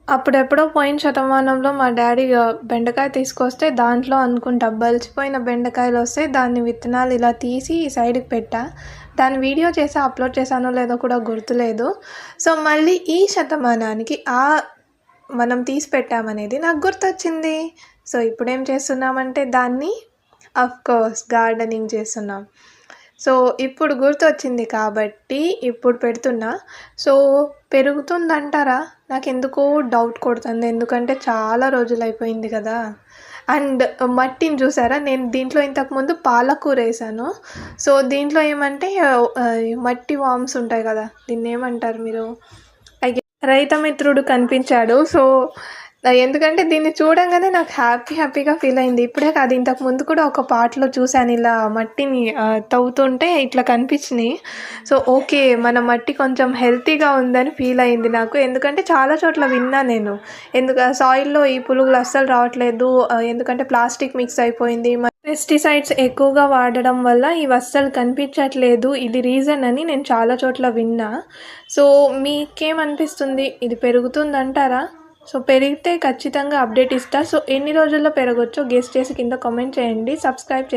అప్పుడెప్పుడో పోయిన శతమానంలో మా డ్యాడీ బెండకాయ తీసుకొస్తే దాంట్లో అనుకుంటా బలిసిపోయిన బెండకాయలొస్తే దాన్ని విత్తనాలు ఇలా తీసి సైడ్‌కి పెట్టా. దాని వీడియో చేసి అప్‌లోడ్ చేశానో లేదో కూడా గుర్తులేదు. సో, మళ్ళీ ఈ శతమానానికి మనం తీసి పెట్టామనేది నాకు గుర్తొచ్చింది. సో, ఇప్పుడేం చేస్తున్నామంటే దాన్ని ఆఫ్‌కోర్స్ గార్డెనింగ్ చేస్తున్నాం. సో, ఇప్పుడు గుర్తొచ్చింది కాబట్టి ఇప్పుడు పెడుతున్నా. సో, పెరుగుతుందంటారా? నాకెందుకో డౌట్ కొడుతుంది. ఎందుకంటే చాలా రోజులైపోయింది కదా! అండ్ మట్టిని చూసారా? నేను దీంట్లో ఇంతకుముందు పాలకూరేసాను. సో, దీంట్లో ఏమంటే మట్టి వామ్స్ ఉంటాయి కదా! దీన్నేమంటారు మీరు? రైతమిత్రుడు కనిపించాడు. సో, ఎందుకంటే దీన్ని చూడంగానే నాకు హ్యాపీగా ఫీల్ అయింది. ఇప్పుడే కాదు, ఇంతకు ముందు కూడా ఒక పాటలో చూశాను ఇలా మట్టిని తవ్వుతుంటే ఇట్లా కనిపించినాయి. సో, ఓకే, మన మట్టి కొంచెం హెల్తీగా ఉందని ఫీల్ అయింది నాకు. ఎందుకంటే చాలా చోట్ల విన్నా నేను. సాయిల్‌లో ఈ పురుగులు అస్సలు రావట్లేదు. ఎందుకంటే ప్లాస్టిక్ మిక్స్ అయిపోయింది. పెస్టిసైడ్స్ ఎక్కువగా వాడడం వల్ల ఇవి అస్సలు కనిపించట్లేదు. ఇది రీజన్ అని నేను చాలా చోట్ల విన్నా. సో, మీకేమనిపిస్తుంది? ఇది పెరుగుతుందంటారా? సో, పెరిగితే ఖచ్చితంగా అప్డేట్ ఇస్తా. సో, ఎన్ని రోజుల్లో పెరగొచ్చో గెస్ చేసి కింద కామెంట్ చేయండి. సబ్స్క్రైబ్